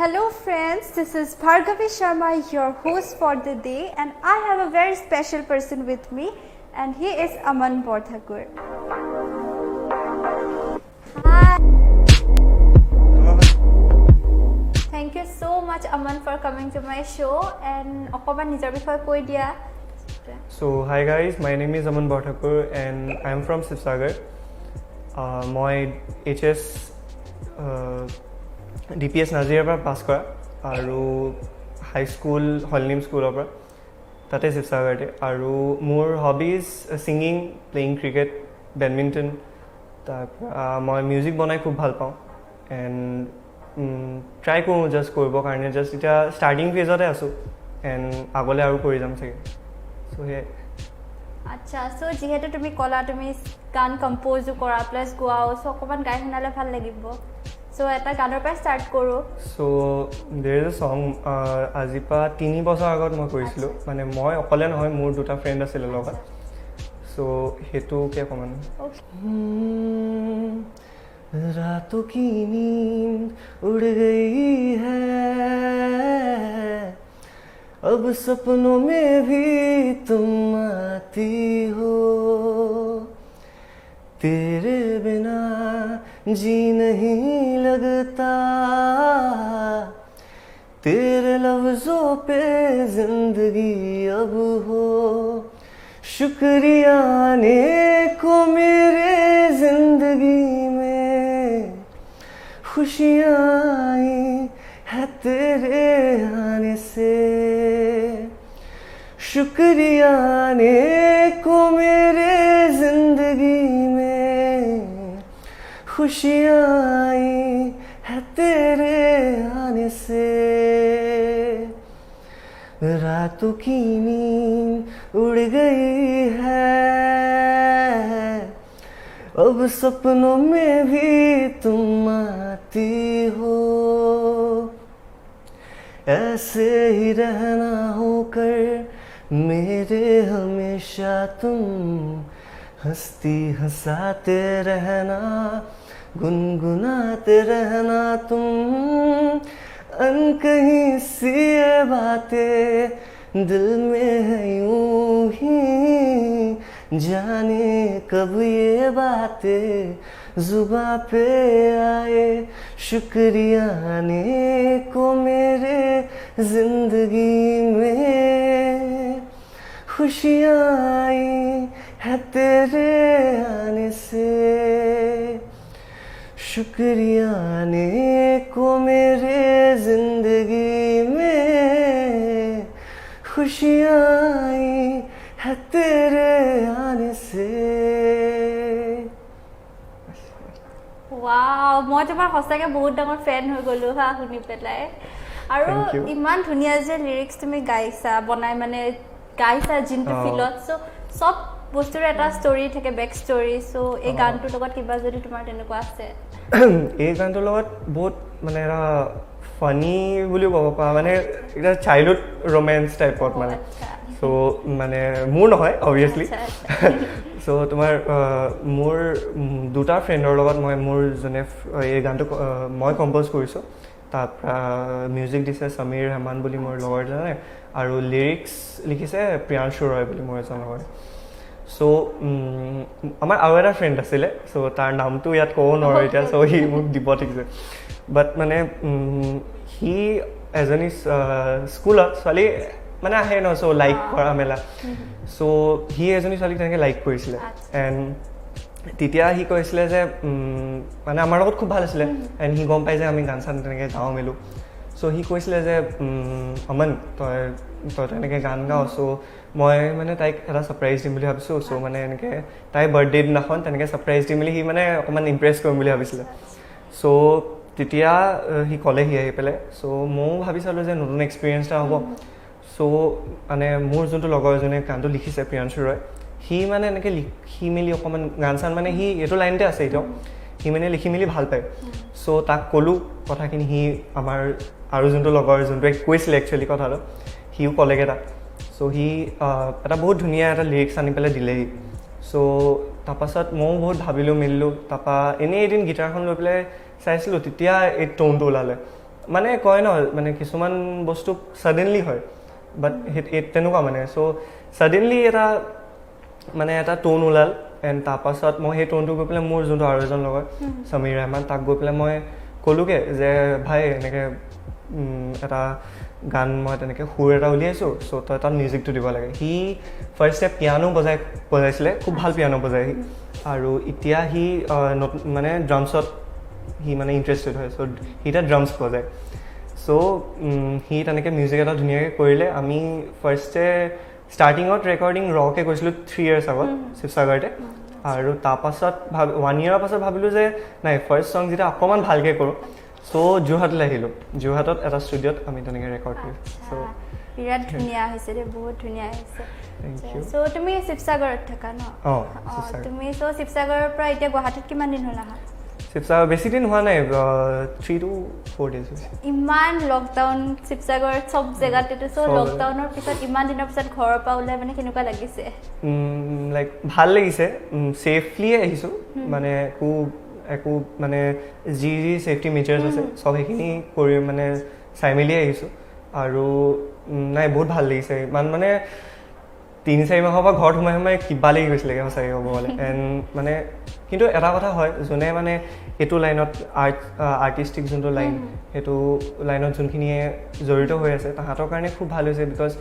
Hello friends, this is Bhargavi Sharma, your host for the day, and I have a very special person with me, and he is Aman Bordhakur. Hi. Thank you so much Aman for coming to my show and okoban nijor bishoy koi dia. So hi guys, my name is Aman Bordhakur and I am from Sibsagar. My HS DPS Nazir পৰা পাছ কৰা আৰু হাই school হলনিম স্কুলৰ পৰা তাতে শিৱসাগৰতে আৰু মোৰ hobbies singing playing cricket badminton তাৰপৰা মই মিউজিক বনাই খুব ভাল পাওঁ এণ্ড ট্ৰাই কৰোঁ জাষ্ট কৰিবৰ কাৰণে জাষ্ট এতিয়া ষ্টাৰ্টিং ফেজতে আছোঁ এণ্ড আগলৈ আৰু কৰি যাম চাগে চ' সেয়াই আচ্ছা সো যেহেতু তুমি কলা তুমি গান কম্পোজো কৰা প্লাছ গোৱাও চ' অকণমান গাই শুনালে ভাল লাগিব So, এটা গানৰ পৰা ষ্টাৰ্ট কৰোঁ So, there is a song আজিৰ পৰা 3 বছৰ আগত মই কৰিছিলোঁ মানে মই অকলে নহয় মোৰ দুটা ফ্ৰেণ্ড আছিলে লগত So, সেইটোকে অকণমান रातों की नींद उड़ गई है अब सपनों में भी तुम आती हो तेरे बिना जी नहीं लगता तेरे लफ्जों पे जिंदगी अब हो शुक्रिया आने को मेरे जिंदगी में खुशियाँ आई है तेरे आने से शुक्रिया आने को मेरे जिंदगी में खुशियाँ आई है तेरे आने से रातों की नींद उड़ गई है अब सपनों में भी तुम आती हो ऐसे ही रहना होकर मेरे हमेशा तुम हंसती हंसाते रहना गुनगुनाते रहना तुम अनकही सी ये बातें दिल में है यूं ही जाने कब ये बातें जुबां पे आए शुक्रिया आने को मेरे जिंदगी में खुशियाँ आई है तेरे आने से शुक्रिया आने को मेरे जिंदगी में खुशियाँ आई है तेरे आने से Wow, মই তোমাৰ সঁচাকৈ বহুত ডাঙৰ ফেন হৈ গ'লোঁ হা শুনি পেলাই আৰু ইমান ধুনীয়া যে লিৰিক্স তুমি গাইছা বনাই মানে গাইছা যোনটো ফিলত চ' চব বস্তুৰ এটা ষ্টৰি থাকে বেক ষ্টৰি চ' এই গানটোৰ লগত কিবা যদি তোমাৰ তেনেকুৱা আছে এই গানটোৰ লগত বহুত মানে এটা ফানি বুলিও ক'ব পাৰা মানে এটা চাইল্ডহুড ৰোমেন্স টাইপত মানে চ' মানে মোৰ নহয় অবভিয়াছলি চ' তোমাৰ মোৰ দুটা ফ্ৰেণ্ডৰ লগত মই মোৰ যোনে এই গানটো মই কম্প'জ কৰিছোঁ তাৰপৰা মিউজিক দিছে সমীৰ হেমান বুলি মোৰ লগৰজনে আৰু লিৰিক্স লিখিছে প্ৰিয়াংশু ৰয় বুলি মোৰ এজন লগৰ চ' আমাৰ আৰু এটা ফ্ৰেণ্ড আছিলে চ' তাৰ নামটো ইয়াত ক'ব নোৱাৰোঁ এতিয়া চ' সি মোক দিব ঠিকছে বাট মানে সি এজনী স্কুলত ছোৱালী মানে আহে ন চ' লাইক কৰা মেলা চ' সি এজনী ছোৱালীক তেনেকৈ লাইক কৰিছিলে এণ্ড তেতিয়া সি কৈছিলে যে মানে আমাৰ লগত খুব ভাল আছিলে এণ্ড সি গম পাই যে আমি গান চান তেনেকৈ গাওঁ মেলোঁ চ' সি কৈছিলে যে অমন তই তেনেকৈ গান গাওঁ চ' মই মানে তাইক এটা ছাৰপ্ৰাইজ দিম বুলি ভাবিছোঁ চ' মানে এনেকৈ তাইৰ বাৰ্থডে দিনাখন তেনেকৈ ছাৰপ্ৰাইজ দিম বুলি সি মানে অকণমান ইমপ্ৰেছ কৰিম বুলি ভাবিছিলে চ' তেতিয়া সি ক'লেহি আহি পেলাই চ' ময়ো ভাবি চালোঁ যে নতুন এক্সপিৰিয়েঞ্চ এটা হ'ব চ' মানে মোৰ যোনটো লগৰ এজনে গানটো লিখিছে প্ৰিয়াংশু ৰয় সি মানে এনেকৈ লিখি মেলি অকণমান গান চান মানে সি এইটো লাইনতে আছে এতিয়াও সি মানে লিখি মেলি ভাল পায় চ' তাক ক'লোঁ কথাখিনি সি আমাৰ আৰু যোনটো লগৰ যোনটোৱে কৈছিলে একচুৱেলি কথাটো সিও ক'লেগৈ তাক চ' সি এটা বহুত ধুনীয়া এটা লিৰিক্স আনি পেলাই দিলেহি চ' তাৰপাছত ময়ো বহুত ভাবিলোঁ মেলিলোঁ তাৰপৰা এনেই এদিন গিটাৰখন লৈ পেলাই চাইছিলোঁ তেতিয়া এই টোনটো ওলালে মানে কয় ন মানে কিছুমান বস্তু ছাডেনলি হয় বাট তেনেকুৱা মানে চ' ছাডেনলি এটা টোন ওলাল এণ্ড তাৰপাছত মই সেই টোনটো গৈ পেলাই মোৰ যোনটো আৰু এজন লগত সমীৰ ৰহমান তাক গৈ পেলাই মই ক'লোগৈ যে ভাই এনেকৈ এটা গান মই তেনেকৈ সুৰ এটা উলিয়াইছোঁ চ' তই তাত মিউজিকটো দিব লাগে সি ফাৰ্ষ্টে পিয়ানো বজাইছিলে খুব ভাল পিয়ানো বজায় সি আৰু এতিয়া সি মানে ড্ৰামছত সি মানে ইণ্টাৰেষ্টেড হয় চ' সি এতিয়া ড্ৰামছ বজায় চ' সি তেনেকৈ মিউজিক এটা ধুনীয়াকৈ কৰিলে আমি ফাৰ্ষ্টে ষ্টাৰ্টিঙত ৰেকৰ্ডিং ৰকে কৰিছিলোঁ 3 years আগত শিৱসাগৰতে আৰু তাৰপাছত 1 year পাছত ভাবিলোঁ যে নাই ফাৰ্ষ্ট ছং যেতিয়া অকণমান ভালকৈ কৰোঁ চ' যোৰহাটলৈ আহিলোঁ যোৰহাটত এটা ষ্টুডিঅ'ত আমি তেনেকৈ ৰেকৰ্ড কৰিছোঁ বিৰাট ধুনীয়া হৈছে দেই বহুত ধুনীয়া হৈছে থেংক ইউ চ' তুমি শিৱসাগৰত থাকা ন তুমি চ' শিৱসাগৰৰ পৰা এতিয়া গুৱাহাটীত কিমান দিন হ'ল আহা শিৱসাগৰ বেছি দিন হোৱা নাই 3 to 4 days হৈছে ইমান লকডাউন শিৱসাগৰত চব জেগাতেতো চ' লকডাউনৰ পিছত ইমান দিনৰ পিছত ঘৰৰ পৰা ওলাই মানে কেনেকুৱা লাগিছে লাইক ভাল লাগিছে ছেফলি আহিছোঁ মানে একো মানে যি ছেফটি মেজাৰ্ছ আছে চব সেইখিনি কৰি মানে চাই মেলি আহিছোঁ আৰু নাই বহুত ভাল লাগিছে ইমান মানে 3-4 মাহৰ পৰা ঘৰত সোমাই কিবা লাগি গৈছিলেগৈ সঁচাকৈ ক'ব গ'লে এণ্ড মানে কিন্তু এটা কথা হয় যোনে মানে এইটো লাইনত আৰ্টিষ্টিক যোনটো লাইন সেইটো লাইনত যোনখিনিয়ে জড়িত হৈ আছে তাহাঁতৰ কাৰণে খুব ভাল হৈছে বিকজ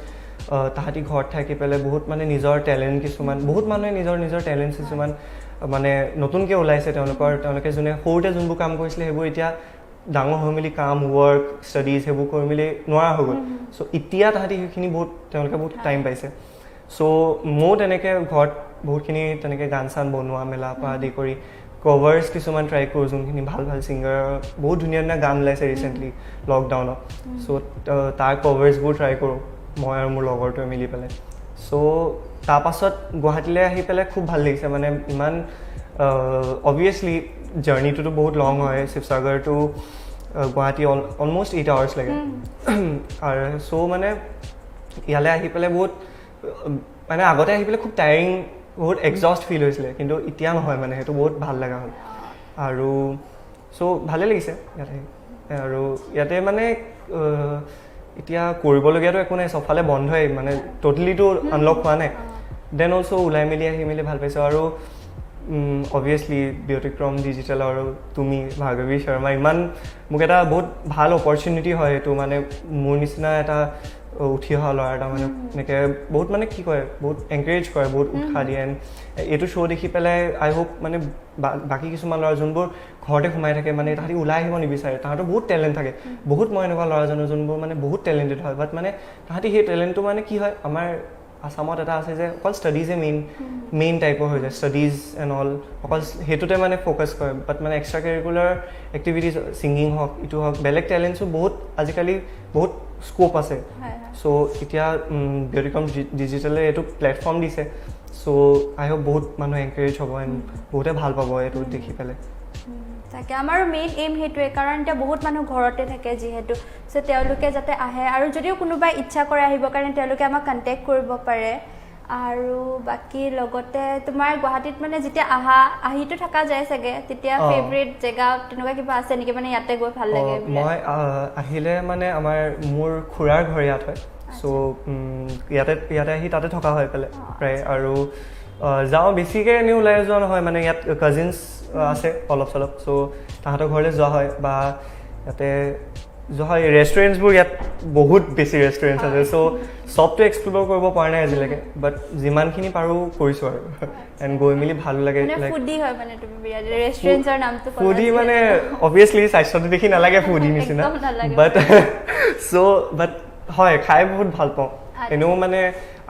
তাহাঁতি ঘৰত থাকি পেলাই বহুত মানে নিজৰ টেলেণ্ট কিছুমান বহুত মানুহে নিজৰ টেলেণ্ট কিছুমান মানে নতুনকৈ ওলাইছে তেওঁলোকে যোনে সৰুতে যোনবোৰ কাম কৰিছিলে সেইবোৰ এতিয়া ডাঙৰ হৈ মেলি কাম ৱৰ্ক ষ্টাডিজ সেইবোৰ কৰি মেলি নোৱাৰা হৈ গ'ল চ' এতিয়া তাহাঁতি সেইখিনি তেওঁলোকে বহুত টাইম পাইছে চ' ময়ো তেনেকৈ ঘৰত বহুতখিনি তেনেকৈ গান চান বনোৱা মেলা পৰা আদি কৰি কভাৰ্ছ কিছুমান ট্ৰাই কৰোঁ যোনখিনি ভাল ছিংগাৰ বহুত ধুনীয়া গান ওলাইছে ৰিচেণ্টলি লকডাউনত চ' তাৰ কভাৰ্ছবোৰ ট্ৰাই কৰোঁ মই আৰু মোৰ লগৰটোৱে মিলি পেলাই চ' তাৰপাছত গুৱাহাটীলৈ আহি পেলাই খুব ভাল লাগিছে মানে ইমান অবভিয়াছলি জাৰ্ণিটোতো বহুত লং হয় Sivasagar to Guwahati almost 8 hours লাগে আৰু চ' মানে ইয়ালৈ আহি পেলাই বহুত মানে আগতে আহি পেলাই খুব টায়াৰিং বহুত এক্সজষ্ট ফিল হৈছিলে কিন্তু এতিয়া নহয় মানে সেইটো বহুত ভাল লগা হ'ল আৰু চ' ভালে লাগিছে ইয়াতে আৰু ইয়াতে মানে এতিয়া কৰিবলগীয়াটো একো নাই চবফালে বন্ধই মানে ট'টেলিটো আনলক হোৱা নাই দেন অলছ' ওলাই মেলি আহি মেলি ভাল পাইছোঁ আৰু অবভিয়াছলি ব্যতিক্ৰম ডিজিটেল আৰু তুমি ভাৰ্গৱী শৰ্মা ইমান মোক এটা বহুত ভাল অপৰচুনিটি হয় এইটো মানে মোৰ নিচিনা এটা উঠি অহা ল'ৰা এটা মানে এনেকৈ বহুত মানে কি কয় বহুত এনকাৰেজ কৰে বহুত উৎসাহ দিয়ে এণ্ড এইটো শ্ব' দেখি পেলাই আই হোপ মানে বাকী কিছুমান ল'ৰা যোনবোৰ ঘৰতে সোমাই থাকে মানে তাহাঁতি ওলাই আহিব নিবিচাৰে তাহাঁতৰ বহুত টেলেণ্ট থাকে বহুত মই এনেকুৱা ল'ৰাজনৰ যোনবোৰ মানে বহুত টেলেণ্টেড হয় বাট মানে তাহাঁতি সেই টেলেণ্টটো মানে কি হয় আমাৰ আসামত এটা আছে যে অকল ষ্টাডিজে মেইন টাইপৰ হৈ যায় ষ্টাডিজ এণ্ড অল অকল সেইটোতে মানে ফ'কাছ কৰে বাট মানে এক্সট্ৰা কাৰিকুলাৰ এক্টিভিটিজ ছিংগিং হওক ইটো হওক বেলেগ টেলেণ্টছো বহুত আজিকালি বহুত স্ক'প আছে চ' এতিয়া ব্যতিক্ৰম ডিজিটেলে এইটো প্লেটফৰ্ম দিছে চ' আই হোপ বহুত মানুহ এনকাৰেজ হ'ব এণ্ড বহুতে ভাল পাব এইটো দেখি পেলাই তাকে আমাৰো মেইন এইম সেইটোৱে কাৰণ এতিয়া বহুত মানুহ ঘৰতে থাকে যিহেতু চ' তেওঁলোকে যাতে আহে আৰু যদিও কোনোবাই ইচ্ছা কৰে আহিবৰ কাৰণে তেওঁলোকে আমাক কণ্টেক্ট কৰিব পাৰে আৰু বাকী লগতে তোমাৰ গুৱাহাটীত মানে যেতিয়া আহিতো থকা যায় চাগে তেতিয়া ফেভৰেট জেগা তেনেকুৱা কিবা আছে নেকি মানে ইয়াতে গৈ ভাল লাগে মই আহিলে মানে মোৰ খুৰাৰ ঘৰ ইয়াত হয় চ' ইয়াতে আহি তাতে থকা হয় পেলাই প্ৰায় আৰু যাওঁ বেছিকৈ এনেই ওলাই যোৱা নহয় মানে ইয়াত কাজিনছ আছে অলপ চলপ চ' তাহাঁতৰ ঘৰলৈ যোৱা হয় বা ইয়াতে যোৱা হয় ৰেষ্টুৰেণ্টছবোৰ ইয়াত বহুত বেছি ৰেষ্টুৰেণ্টছ আছে চ' চবটো এক্সপ্ল'ৰ কৰিব পৰা নাই আজিলৈকে বাট যিমানখিনি পাৰোঁ কৰিছোঁ আৰু এণ্ড গৈ মেলি ভালো লাগে ফুডি মানে অবভিয়াছলি স্বাস্থ্যটো দেখি নালাগে ফুডি নিচিনা বাট হয় খাই বহুত ভাল পাওঁ এনেও মানে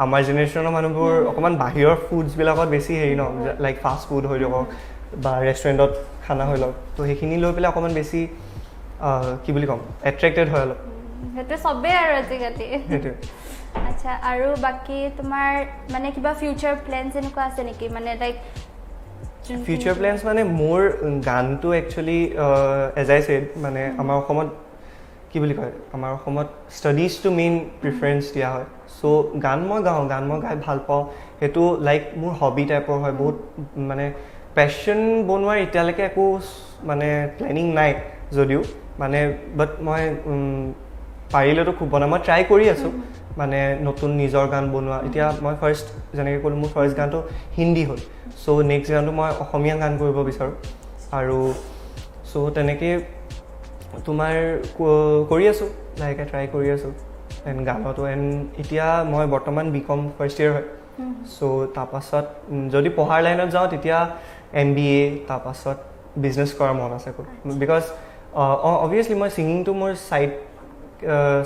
আমাৰ জেনেৰেশ্যনৰ মানুহবোৰ অকণমান বাহিৰৰ ফুডছবিলাকত বেছি হেৰি ন লাইক ফাষ্ট ফুড হৈ লওক বা ৰেষ্টুৰেণ্টত খানা হৈ লওক ত' সেইখিনি লৈ পেলাই অকণমান বেছি কি বুলি ক'ম এট্ৰেক্টেড হয় অলপ সেইটো চবেই আৰু আজিকালি সেইটোৱে আচ্ছা আৰু বাকী তোমাৰ মানে কিবা ফিউচাৰ প্লেনছ এনেকুৱা আছে নেকি মানে লাইক ফিউচাৰ প্লেনছ মানে মোৰ গানটো একচুৱেলি এজ আই ছেড মানে আমাৰ অসমত কি বুলি কয় আমাৰ অসমত ষ্টাডিজটো মেইন প্ৰিফাৰেঞ্চ দিয়া হয় চ' গান মই গাই ভাল পাওঁ সেইটো লাইক মোৰ হবি টাইপৰ হয় বহুত মানে পেশ্যন বনোৱাৰ এতিয়ালৈকে একো মানে প্লেনিং নাই যদিও মানে বাট মই পাৰিলেতো খুব বনাম মই ট্ৰাই কৰি আছোঁ মানে নতুন নিজৰ গান বনোৱা এতিয়া মই ফাৰ্ষ্ট যেনেকৈ ক'লোঁ মোৰ ফাৰ্ষ্ট গানটো হিন্দী হ'ল চ' নেক্সট গানটো মই অসমীয়া গান কৰিব বিচাৰোঁ আৰু চ' তেনেকৈ তোমাৰ কৰি আছোঁ লাহেকৈ ট্ৰাই কৰি আছোঁ এণ্ড গানতো এণ্ড এতিয়া মই বৰ্তমান BCom ফাৰ্ষ্ট ইয়েৰ হয় চ' তাৰপাছত যদি পঢ়াৰ লাইনত যাওঁ তেতিয়া MBA তাৰপাছত বিজনেছ কৰাৰ মন আছে বিকজ অবভিয়াছলি মই ছিংগিংটো মোৰ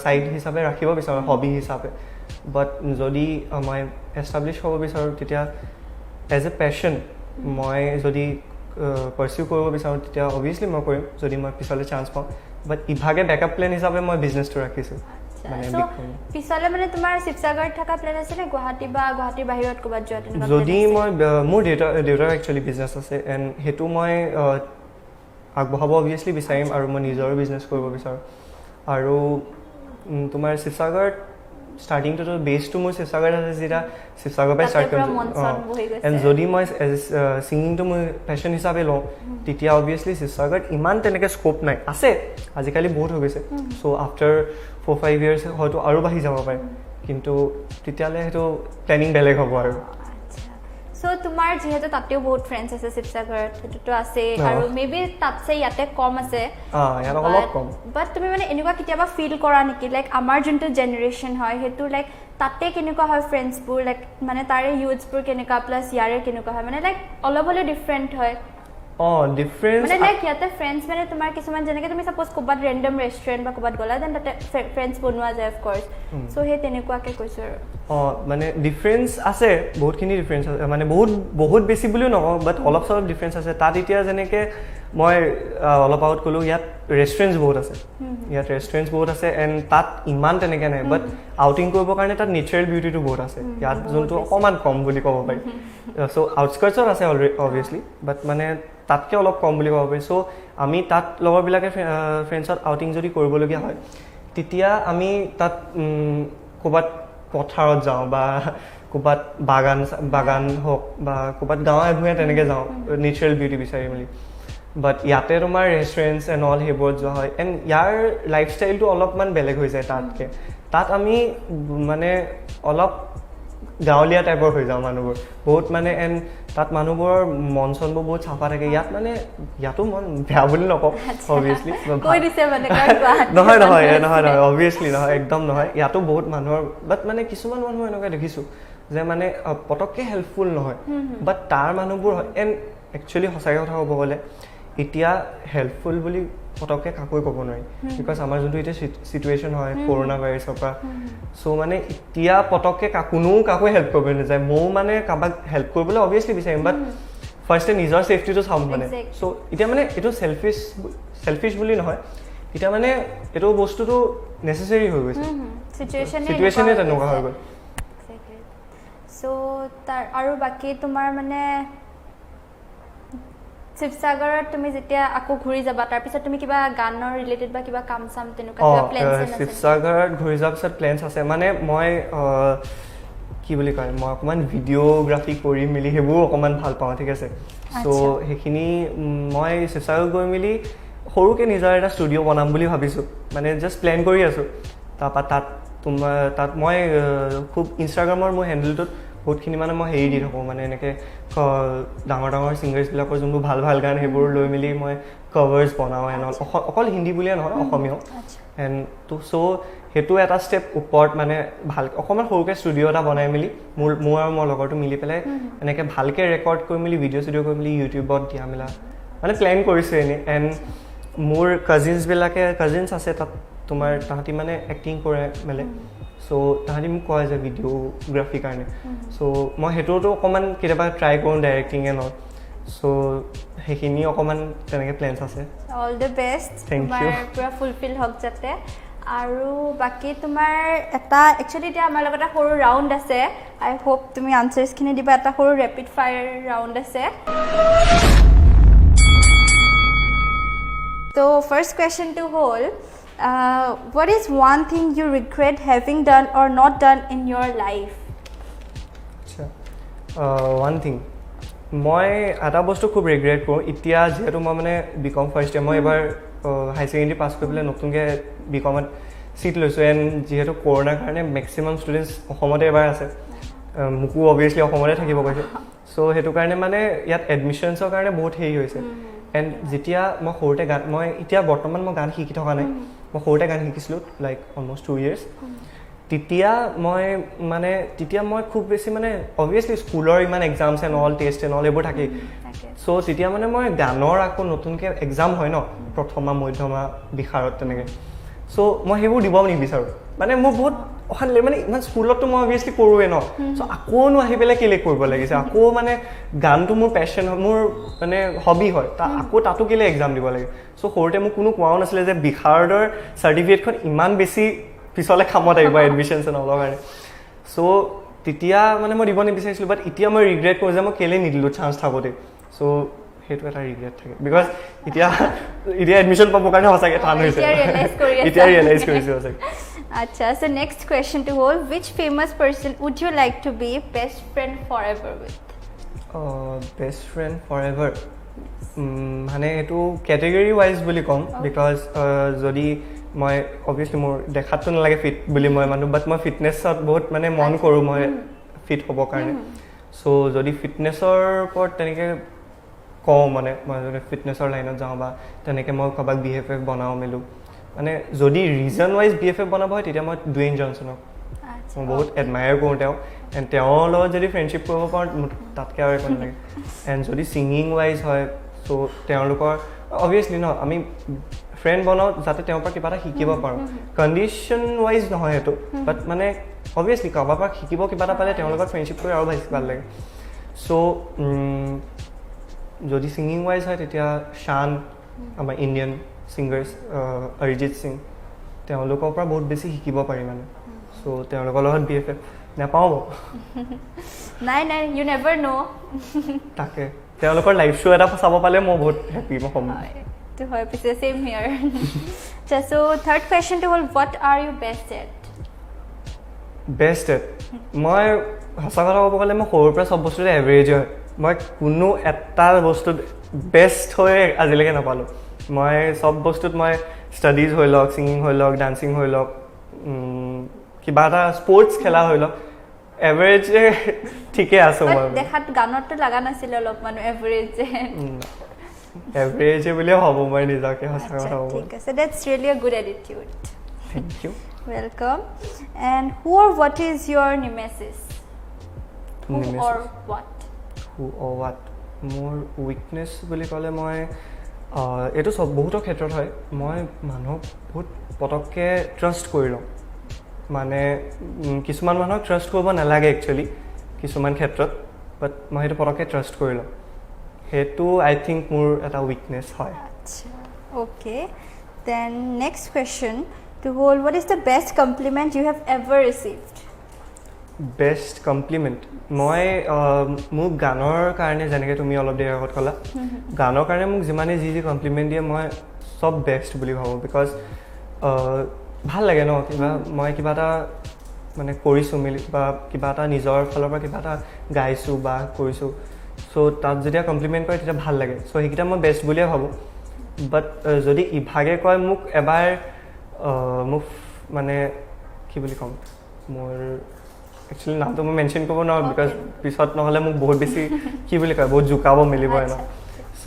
ছাইড হিচাপে ৰাখিব বিচাৰোঁ হবি হিচাপে বাট যদি মই এষ্টাব্লিছ হ'ব বিচাৰোঁ তেতিয়া এজ এ পেশ্যন মই যদি পাৰ্চিউ কৰিব বিচাৰোঁ তেতিয়া অবভিয়াছলি মই কৰিম যদি মই পিছলৈ চান্স পাওঁ বাট ইভাগে বেকআপ প্লেন হিচাপে মই বিজনেছটো ৰাখিছোঁ পিছলে মানে তোমাৰ শিৱসাগৰত থকা প্লেন আছে নে গুৱাহাটী বা গুৱাহাটীৰ বাহিৰত ক'ৰবাত যোৱা তেনেকুৱা যদি মই মোৰ দেউতাৰ একচুৱেলি বিজনেছ আছে এণ্ড সেইটো মই আগবঢ়াব অবভিয়াছলি বিচাৰিম আৰু মই নিজৰো বিজনেছ কৰিব বিচাৰোঁ আৰু তোমাৰ শিৱসাগৰত ষ্টাৰ্টিংটোতো বেছটো মোৰ শিৱসাগৰত আছে যেতিয়া শিৱসাগৰৰ পৰাই ষ্টাৰ্ট কৰিম এণ্ড যদি মই ছিংগিংটো মই পেশ্যন হিচাপে লওঁ তেতিয়া অবভিয়াছলি শিৱসাগৰত ইমান তেনেকৈ স্ক'প নাই আছে আজিকালি বহুত হৈ গৈছে চ' আফটাৰ 4-5 years হয়তো আৰু বাঢ়ি যাব পাৰে কিন্তু তেতিয়াহ'লে সেইটো প্লেনিং বেলেগ হ'ব আৰু চ' তোমাৰ যিহেতু তাতেও বহুত ফ্ৰেণ্ডছ আছে শিৱসাগৰত সেইটোতো আছে আৰু মেবি তাতছে ইয়াতে কম আছে বাট তুমি মানে এনেকুৱা কেতিয়াবা ফিল কৰা নেকি লাইক আমাৰ যোনটো জেনেৰেশ্যন হয় সেইটো লাইক তাতে কেনেকুৱা হয় ফ্ৰেণ্ডছবোৰ লাইক মানে তাৰে ইউথছবোৰ কেনেকুৱা প্লাছ ইয়াৰে কেনেকুৱা হয় মানে লাইক অলপ হ'লেও ডিফাৰেণ্ট হয় ডিফাৰেঞ্চ মানে লাইক ইয়াতে ফ্ৰেণ্ডছ মানে তোমাৰ কিছুমান যেনেকৈ তুমি চাপ'জ ক'ৰবাত ৰেণ্ডম ৰেষ্টুৰেণ্ট বা ক'ৰবাত গ'লা দেন তাতে ফ্ৰেণ্ডছ বনোৱা যায় অফক'ৰ্ছ চ' সেই তেনেকুৱাকৈ কৈছোঁ আৰু মানে ডিফাৰেঞ্চ আছে বহুতখিনি ডিফাৰেঞ্চ আছে মানে বহুত বেছি বুলিও নকওঁ বাট অলপ চলপ ডিফাৰেঞ্চ আছে তাত এতিয়া যেনেকৈ মই অলপ আগত ক'লোঁ ইয়াত ৰেষ্টুৰেণ্টছ বহুত আছে এণ্ড তাত ইমান তেনেকৈ নাই বাট আউটিং কৰিবৰ কাৰণে তাত নেচাৰেল বিউটিটো বহুত আছে ইয়াত যোনটো অকণমান কম বুলি ক'ব পাৰি চ' আউটস্কাৰ্টছত আছে অবভিয়াছলি বাট মানে তাতকৈ অলপ কম বুলি ক'ব পাৰি চ' আমি তাত লগৰবিলাকে ফ্ৰেণ্ডছত আউটিং যদি কৰিবলগীয়া হয় তেতিয়া আমি তাত ক'ৰবাত পথাৰত যাওঁ বা ক'ৰবাত বাগান হওক বা ক'ৰবাত গাঁৱে ভূঞে তেনেকৈ যাওঁ নেচাৰেল বিউটি বিচাৰি মেলি বাট ইয়াতে তোমাৰ ৰেষ্টুৰেণ্টছ এণ্ড অল সেইবোৰত যোৱা হয় এণ্ড ইয়াৰ লাইফষ্টাইলটো অলপমান বেলেগ হৈ যায় তাতকৈ তাত আমি মানে অলপ গাঁৱলীয়া টাইপৰ হৈ যাওঁ মানুহবোৰ বহুত মানে এণ্ড তাত মানুহবোৰৰ মন চনবোৰ বহুত চাফা থাকে ইয়াত মানে ইয়াতো মন বেয়া বুলি নকওঁ অবভিয়াছলি নহয় অবভিয়াছলি নহয় একদম নহয় ইয়াতো বহুত মানুহৰ বাট মানে কিছুমান মানুহ এনেকুৱা দেখিছোঁ যে মানে পটককৈ হেল্পফুল নহয় বাট তাৰ মানুহবোৰ হয় এণ্ড একচুৱেলি সঁচাকৈ কথা ক'ব গ'লে এতিয়া হেল্পফুল বুলি পটককৈ কাকোৱে ক'ব নোৱাৰি বিকজ আমাৰ যোনটো এতিয়া চিটুৱেশ্যন হয় কৰোণা ভাইৰাছৰ পৰা চ' মানে এতিয়া পটককৈ কোনেও কাকোৱে হেল্প কৰিব নাযায় ময়ো মানে কাৰোবাক হেল্প কৰিবলৈ অবভিয়াছলি বিচাৰিম বাট ফাৰ্ষ্টে নিজৰ ছেফটিটো চাম মানে চ' এতিয়া মানে এইটো চেলফিছ বুলি নহয় এতিয়া মানে এইটো বস্তুটো নেচেচেৰী হৈ গৈছে চিটুৱেশ্যনে তেনেকুৱা হৈ গ'ল চ' তাৰ আৰু বাকী তোমাৰ মানে শিৱসাগৰত তুমি যেতিয়া আকৌ ঘূৰি যাবা তাৰপিছত তুমি কিবা গানৰ ৰিলেটেড বা কিবা কাম চাম তেনেকুৱা কিবা প্লেনছ আছে শিৱসাগৰত ঘূৰি যোৱাৰ পিছত প্লেনছ আছে মানে মই কি বুলি কয় মই অকণমান ভিডিঅ'গ্ৰাফি কৰি মেলি সেইবোৰ অকণমান ভাল পাওঁ ঠিক আছে চ' সেইখিনি মই শিৱসাগৰত গৈ মেলি সৰুকৈ নিজৰ এটা ষ্টুডিঅ' বনাম বুলি ভাবিছোঁ মানে জাষ্ট প্লেন কৰি আছোঁ তাৰপৰা তাত মই খুব ইনষ্টাগ্ৰামৰ মোৰ হেণ্ডেলটোত বহুতখিনি মানে মই হেৰি দি থাকোঁ মানে এনেকৈ ডাঙৰ ছিংগাৰ্ছবিলাকৰ যোনবোৰ ভাল গান সেইবোৰ লৈ মেলি মই কভাৰ্ছ বনাওঁ এণ্ড অকল হিন্দী বুলিয়ে নহয় অসমীয়াও এণ্ড চ' সেইটো এটা ষ্টেপ ওপৰত মানে ভাল অকণমান সৰুকৈ ষ্টুডিঅ' এটা বনাই মেলি মোৰ আৰু মোৰ লগৰটো মিলি পেলাই এনেকৈ ভালকৈ ৰেকৰ্ড কৰি মেলি ভিডিঅ' চিডিঅ' কৰি মেলি ইউটিউবত দিয়া মেলা মানে প্লেন কৰিছোঁ এনেই এণ্ড মোৰ কাজিনছ আছে তাত তোমাৰ তাহাঁতি মানে এক্টিং কৰে মেলে চ' তাহাঁতি মোক কয় যে ভিডিঅ'গ্ৰাফিৰ কাৰণে চ' মই সেইটোতো অকণমান কেতিয়াবা ট্ৰাই কৰোঁ ডাইৰেক্টিং এণ্ড অল চ' সেইখিনি অকণমান তেনেকৈ প্লেনছ আছে অল দ্য বেষ্ট তোমাৰ পুৰা ফুলফিল হওক যাতে আৰু বাকী তোমাৰ এটা একচুৱেলি এতিয়া আমাৰ লগত এটা সৰু ৰাউণ্ড আছে আই হোপ তুমি আনচাৰ্ছখিনি দিবা এটা সৰু ৰেপিড ফায়াৰ ৰাউণ্ড আছে ত' ফাৰ্ষ্ট কুৱেশ্যনটো হ'ল what is one thing you regret having done or not done in your life? One thing মই এটা বস্তু খুব ৰিগ্ৰেট কৰোঁ এতিয়া যিহেতু মই মানে BCom ফাৰ্ষ্ট ইয়েৰ মই এবাৰ হাই ছেকেণ্ডেৰী পাছ কৰি পেলাই নতুনকৈ বিকমত চিট লৈছোঁ এণ্ড যিহেতু কৰোণাৰ কাৰণে মেক্সিমাম ষ্টুডেণ্টছ অসমতে এবাৰ আছে মোকো অভিয়াছলি অসমতে থাকিব কৈছে চ' সেইটো কাৰণে মানে ইয়াত এডমিশ্যনছৰ কাৰণে বহুত হেৰি হৈছে এণ্ড যেতিয়া মই সৰুতে গান মই এতিয়া বৰ্তমান মই গান শিকি থকা নাই মই সৰুতে গান শিকিছিলোঁ লাইক অলমষ্ট 2 years তেতিয়া মই খুব বেছি মানে অভিয়াছলি স্কুলৰ ইমান exams and all test and all এইবোৰ থাকেই চ' তেতিয়া মানে মই গানৰ আকৌ নতুনকৈ এক্সাম হয় ন প্ৰথমা মধ্যমা বিশাৰত তেনেকৈ চ' মই সেইবোৰ দিব নিবিচাৰোঁ মানে মোৰ বহুত অশান্তি মানে ইমান স্কুলততো মই অভিয়াছলি কৰোঁৱে ন চ' আকৌনো আহি পেলাই কেলৈ কৰিব লাগিছে আকৌ মানে গানটো মোৰ পেশ্যন হয় মোৰ মানে হবি হয় আকৌ তাতো কেলৈ এক্সাম দিব লাগে চ' সৰুতে মোক কোনো কোৱাও নাছিলে যে বিশাৰদৰ চাৰ্টিফিকেটখন ইমান বেছি পিছলৈ কামত আহিব এডমিশ্যনছ নলৰ কাৰণে চ' তেতিয়া মানে মই দিব নিবিচাৰিছিলোঁ বাট এতিয়া মই ৰিগ্ৰেট কৰোঁ যে মই কেলৈ নিদিলোঁ চান্স থাকোঁতে চ' সেইটো এটা ৰিগ্ৰেট থাকে বিকজ এতিয়া এডমিশ্যন পাবৰ কাৰণে সঁচাকৈ টান হৈছে এতিয়া ৰিয়েলাইজ কৰিছোঁ সঁচাকৈ আচ্ছা so next question to hold which famous person would you like to be best friend forever with best friend forever মানে এইটো কেটেগৰী ৱাইজ বুলি ক'ম বিকজ যদি মই অভিয়াছলি মোৰ দেখাততো নালাগে ফিট বুলি মই মানুহ বাট মই ফিটনেছত বহুত মানে মন কৰোঁ মই ফিট হ'বৰ কাৰণে চ' যদি ফিটনেছৰ ওপৰত তেনেকৈ কওঁ মানে মই যদি ফিটনেছৰ লাইনত যাওঁ বা তেনেকৈ মই কাৰোবাক BFF বনাওঁ মেলোঁ মানে যদি ৰিজন ৱাইজ BFF বনাব হয় তেতিয়া মই ডুৱেইন জনছনক মই বহুত এডমায়াৰ কৰোঁ এণ্ড তেওঁৰ লগত যদি ফ্ৰেণ্ডশ্বিপ কৰিব পাৰোঁ তাতকৈ আৰু একো নালাগে এণ্ড যদি ছিংগিং ৱাইজ হয় চ' তেওঁলোকৰ অভিয়াছলি ন আমি ফ্ৰেণ্ড বনাওঁ যাতে তেওঁৰ পৰা কিবা এটা শিকিব পাৰোঁ কণ্ডিশ্যন ৱাইজ নহয় সেইটো বাট মানে অভিয়াছলি কাৰোবাৰ পৰা শিকিব কিবা এটা পালে তেওঁৰ লগত ফ্ৰেণ্ডশ্বিপ কৰি আৰু বেছি ভাল লাগে চ' যদি ছিংগিং ৱাইজ হয় তেতিয়া শান আমাৰ ইণ্ডিয়ান ছিংগাৰ্ছ অৰিজিত সিং তেওঁলোকৰ পৰা বহুত বেছি শিকিব পাৰি মানে চ' তেওঁলোকৰ লগত BFF নাপাওঁ বাৰু নাই ইউ নেভাৰ ন' তাকে তেওঁলোকৰ লাইভ শ্ব' এটা চাব পালে মই বহুত হেপী মই হ'ম to her piece same here so third question to hold what are you best at মই সঁচা কথা ক'ব গ'লে মই সৰুৰ পৰা চব বস্তুতে এভাৰেজ হয় মই কোনো এটা বস্তুত বেষ্ট হৈ আজিলৈকে নাপালোঁ মই চব বস্তুত মই ষ্টাডিজ হৈ লওক ছিংগিং হৈ লওক ডান্সিং হৈ লওক কিবা এটা স্পৰ্টছ খেলা হৈ লওক এভাৰেজ ঠিকে আছোঁ মই দেখাত গানততো লগা নাছিলে অলপমান এভাৰেজ বুলিয়ে হ'ব মই নিজকে সঁচা কথা হ'ব ঠিক আছে that's really a good attitude thank you welcome and who or what is your nemesis who or what মোৰ উইকনেছ বুলি ক'লে মই এইটো চব বহুতৰ ক্ষেত্ৰত হয় মই মানুহক বহুত পটককৈ ট্ৰাষ্ট কৰি লওঁ মানে কিছুমান মানুহক ট্ৰাষ্ট কৰিব নালাগে একচুৱেলি কিছুমান ক্ষেত্ৰত বাট মই সেইটো পটককৈ ট্ৰাষ্ট কৰি লওঁ সেইটো আই থিংক মোৰ এটা উইকনেছ হয় okay then next question to hold what is the best compliment you have ever received best compliment মই মোক গানৰ কাৰণে যেনেকৈ তুমি অলপ দেৰি আগত ক'লা গানৰ কাৰণে মোক যিমানে যি কমপ্লিমেণ্ট দিয়ে মই চব বেষ্ট বুলি ভাবোঁ বিকজ ভাল লাগে ন কিবা মই কিবা এটা মানে কৰিছোঁ মিলি বা কিবা এটা নিজৰ ফালৰ পৰা কিবা এটা গাইছোঁ বা কৰিছোঁ চ' তাত যেতিয়া কমপ্লিমেণ্ট কৰে তেতিয়া ভাল লাগে চ' সেইকেইটা মই বেষ্ট বুলিয়ে ভাবোঁ বাট যদি ইভাগে কয় মোক এবাৰ মোক মানে কি বুলি ক'ম মোৰ একচুৱেলি নামটো মই মেনশ্যন কৰিব নোৱাৰোঁ বিকজ পিছত নহ'লে মোক বহুত বেছি কি বুলি কয় বহুত জোকাব মেলিব ন চ'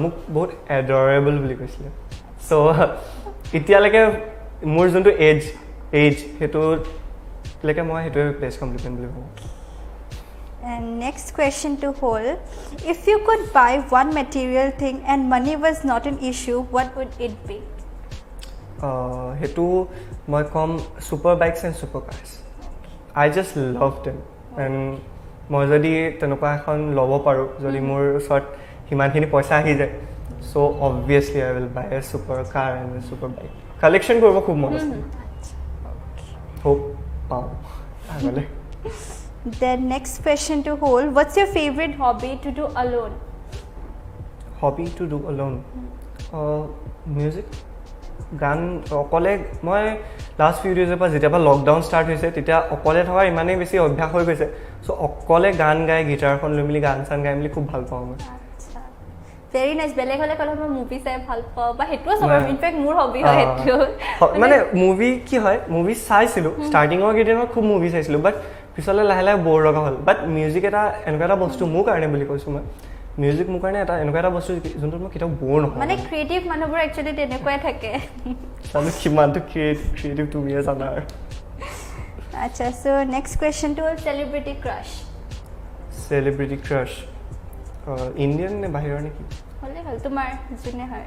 মোক বহুত এডৰেবল বুলি কৈছিলে চ' এতিয়ালৈকে মোৰ যোনটো এজ সেইটোলৈকে মই সেইটোৱে বেষ্ট কমপ্লিমেণ্ট বুলি ভাবোঁ And next question to hold if you could buy one material thing and money was not an issue what would it be সেইটো মই ক'ম super bikes and super cars I just love them and মই যদি তেনেকুৱা এখন ল'ব পাৰোঁ যদি মোৰ ওচৰত সিমানখিনি পইচা আহি যায় so' obviously I will buy a super car and a super bike collection কৰিব খুব মন আছে হোপ পাওঁ আগলৈ Then next question to hold what's your favorite hobby to do alone music গান অকলে মই লাষ্ট ফিউ ডেজৰ পৰা যেতিয়াৰ পৰা লকডাউন ষ্টাৰ্ট হৈছে তেতিয়া অকলে থকা ইমানেই বেছি অভ্যাস হৈ গৈছে চ' অকলে গান গাই গিটাৰখন লৈ মেলি গান চান গাই মেলি খুব ভাল পাওঁ মই ভেৰি নাইচ বেলেগ হ'লে ক'লে মই মুভি চাই ভাল পাওঁ বা সেইটোও চবৰ ইনফেক্ট মোৰ হবি হয় সেইটো মানে মুভি কি হয় মুভি চাইছিলো ষ্টাৰ্টিঙৰ কেইদিনত খুব মুভি চাইছিলো বাট পিছলৈ লাহে লাহে বৰ লগা হ'ল বাট মিউজিক এটা এনেকুৱা এটা বস্তু মোৰ কাৰণে বুলি কৈছোঁ মই মিউজিক মোৰ কাৰণে এটা এনেকুৱা এটা বস্তু যোনটো মই কেতিয়াও বৰ নহয় মানে ক্ৰিয়েটিভ মানুহবোৰ একচুৱেলি তেনেকুৱাই থাকে আমি কিমানটো ক্ৰিয়েটিভ তুমিয়ে জানা আৰু আচ্ছা চ' নেক্সট কুৱেশ্যনটো হ'ল চেলিব্ৰিটি ক্ৰাছ ইণ্ডিয়ান নে বাহিৰৰ নেকি হ'লে হ'ল তোমাৰ যোনে হয়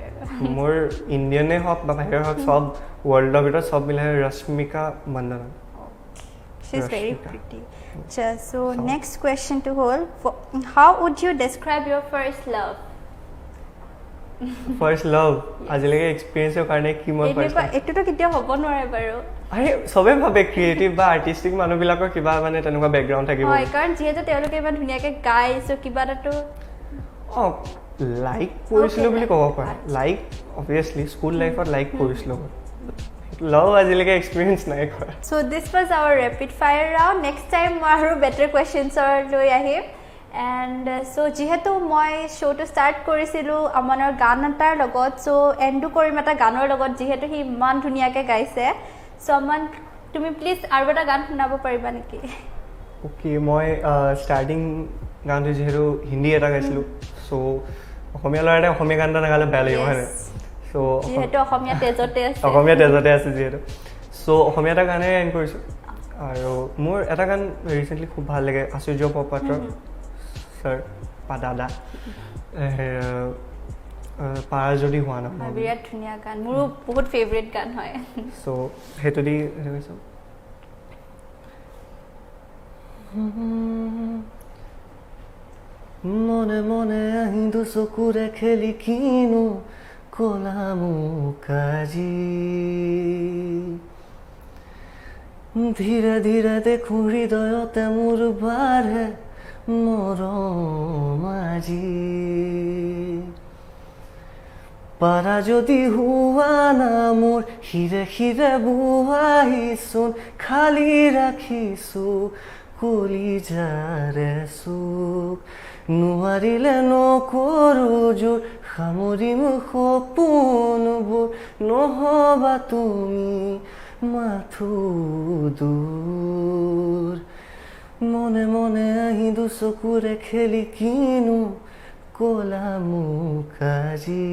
মোৰ ইণ্ডিয়ানে হওক বা বাহিৰৰ হওক চব ৱৰ্ল্ডৰ ভিতৰত চব মিলাই Rashmika Mandanna She is very pretty. So next question to hold. How would you describe your first love? First love. আজিলৈকে এক্সপেৰিয়েন্সৰ কাৰণে কি মই ফাৰ্ষ্ট এটোটো কেতিয়া হ'ব নোৱাৰে বাৰু আৰে সবে ভাবে ক্ৰিয়েটিভ বা আৰ্টিষ্টিক মানুহবিলাকৰ কিবা মানে তেনেকুৱা বেকগ্ৰাউণ্ড থাকিব হয় কাৰণ যিহেতু তেওঁলোকে ইমান ধুনীয়াকৈ গাইছে কিবা এটাতো লাইক কৰিছিলোঁ বুলি ক'ব পাৰা লাইক অবভিয়াছলি স্কুল লাইফত লাইক কৰিছিলোঁ লভ আজিলৈকে এক্সপিৰিয়েঞ্চ নাই কৰা so' this was our rapid fire round next time মই আৰু বেটাৰ কুৱেশ্যনছৰ লৈ আহিম এণ্ড চ' যিহেতু মই শ্ব'টো ষ্টাৰ্ট কৰিছিলোঁ আমানৰ গান এটাৰ লগত চ' এণ্ডো কৰিম এটা গানৰ লগত যিহেতু সি ইমান ধুনীয়াকৈ গাইছে চ' আমান তুমি প্লিজ আৰু এটা গান শুনাব পাৰিবা নেকি অ'কে মই ষ্টাৰ্টিং গানটো যিহেতু হিন্দী এটা গাইছিলোঁ চ' অসমীয়া ল'ৰা এটা অসমীয়া গান এটা নাগালে বেয়া লাগিব হয়নে যিহেতু অসমীয়া তেজতে আছে যিহেতু চ' অসমীয়া এটা গানে এণ্ড কৰিছোঁ আৰু মোৰ এটা গান ৰিচেণ্টলি খুব ভাল লাগে আচুৰ্য বৰপাত্ৰ ছাৰ বা দাদা পাৰা যদি হোৱা নহয় বিৰাট ধুনীয়া গান মোৰো বহুত ফেভৰেট গান হয় চ' সেইটো দি কৈছোঁ মনে মনে আহিndo চকুৰে খেলি কিনো কলামু কাজি ধীৰে ধীৰে দেখোঁ হৃদয়তে মোৰ বাঢ়ে মৰম আজি পাৰা যদি হোৱা না মোৰ হিৰে হিৰে বুৱাহিচোন খালি ৰাখিছোঁ কলিজাৰে চুক নোৱাৰিলে নকৰোঁ জোৰ সামৰিম সপোনবোৰ নহবা তুমি মাথো দূৰ মনে মনে আহিndo চকুৰে খেলি কিনো কলামু কাজি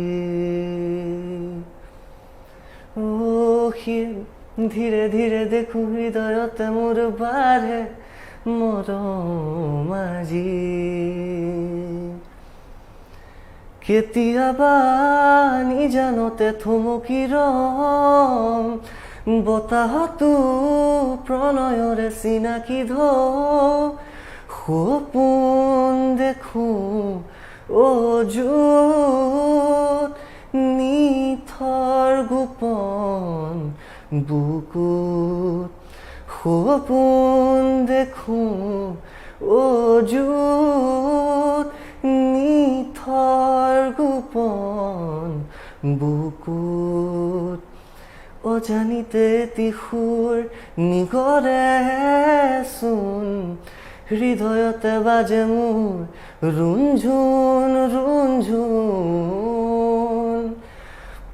ধীৰে ধীৰে দেখোঁ হৃদয়তে মোৰ বাঢ়ে মৰম আজি কেতিয়াবা নিজানতে থমকি ৰম বতাহতো প্ৰণয়ৰে চিনাকি সপোন দেখোঁ অযুত নিথৰ গোপন বুকুত সপোন দেখোঁ অযুত নিথৰ গোপন বুকুত অজানিতে তিসুৰ নিগৰেচোন হৃদয়তে বাজে মোৰ ৰুণঝুন ৰুণঝুন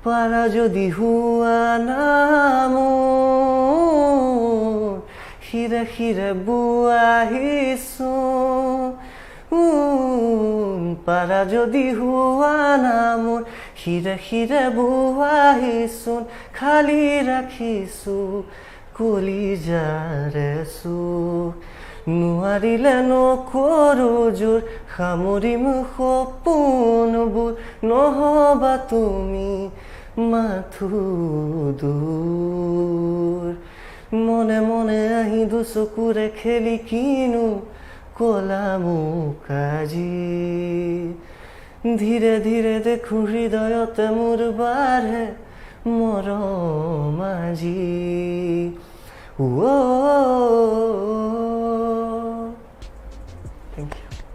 পাৰা যদি হোৱা না মোৰ হিৰে হিৰে বুৱাহিচোন পাৰা যদি হোৱা না মোৰ হিৰে হিৰে বুৱাহিচোন খালি ৰাখিছোঁ কলিজাৰে চুক নোৱাৰিলে নকৰোঁ জোৰ সামৰিম সপোনবোৰ নহবা তুমি মাথো দূৰ মনে মনে আহিndo চকুৰে খেলি কিনো কলামু কাজি ধীৰে ধীৰে দেখোঁ হৃদয়তে মোৰ বাঢ়ে মৰম আজি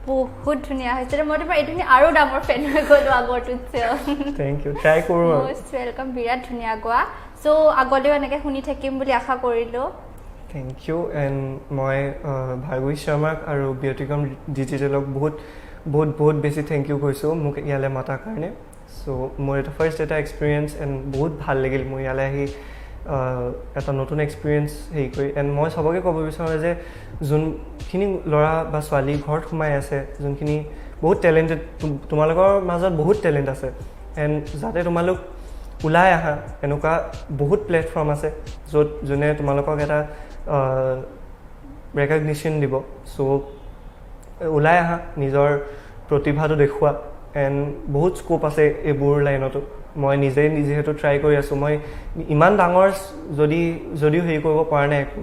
বহুত ধুনীয়া হৈছে মই তোমাৰ এইটো আৰু ডাঙৰ ফেন হৈ গ'লো আগৰটোতছে থেংক ইউ ট্ৰাই কৰোঁ মষ্ট ৱেলকাম বিৰাট ধুনীয়া গোৱা চ' আগলৈও এনেকৈ শুনি থাকিম বুলি আশা কৰিলোঁ থেংক ইউ এণ্ড মই ভাৰ্গৱী শৰ্মাক আৰু ব্যতিক্ৰম ডিজিটেলক বহুত বহুত বহুত বেছি থেংক ইউ কৈছোঁ মোক ইয়ালৈ মাতাৰ কাৰণে চ' মোৰ এটা ফাৰ্ষ্ট এটা এক্সপিৰিয়েঞ্চ এণ্ড বহুত ভাল লাগিল মোৰ ইয়ালৈ আহি এটা নতুন এক্সপিৰিয়েঞ্চ হেৰি কৰি এণ্ড মই চবকে ক'ব বিচাৰোঁ যে যোনখিনি ল'ৰা বা ছোৱালী ঘৰত সোমাই আছে যোনখিনি বহুত টেলেণ্টেড তোমালোকৰ মাজত বহুত টেলেণ্ট আছে এণ্ড যাতে তোমালোক ওলাই আহা এনেকুৱা বহুত প্লেটফৰ্ম আছে য'ত যোনে তোমালোকক এটা ৰেকগনিশ্যন দিব চ' ওলাই আহা নিজৰ প্ৰতিভাটো দেখুওৱা এণ্ড বহুত স্ক'প আছে এইবোৰ লাইনতো মই নিজেই যিহেতু ট্ৰাই কৰি আছোঁ মই ইমান ডাঙৰ যদিও হেৰি কৰিব পৰা নাই একো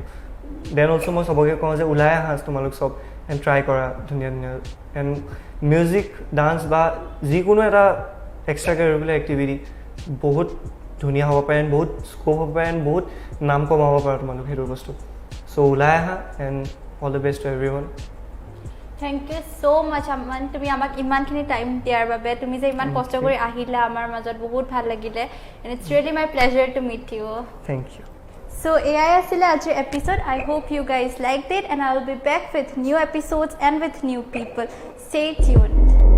দেন অলছ' মই চবকে কওঁ যে ওলাই আহা তোমালোক চব এণ্ড ট্ৰাই কৰা ধুনীয়া ধুনীয়া এণ্ড মিউজিক ডান্স বা যিকোনো এটা এক্সট্ৰা কাৰিকুলাৰ এক্টিভিটি বহুত ধুনীয়া হ'ব পাৰে এণ্ড বহুত স্ক'প হ'ব পাৰে এণ্ড বহুত নাম কমাব পাৰে তোমালোক সেইটো বস্তু চ' ওলাই আহা and all the best to every one thank you so' much Aman তুমি আমাক ইমানখিনি টাইম দিয়াৰ বাবে তুমি যে ইমান কষ্ট কৰি আহিলা আমাৰ মাজত বহুত ভাল লাগিলে and it's really my pleasure to meet you thank you So, AI asile ajir episode. I hope you guys liked it and I will be back with new episodes and with new people. Stay tuned.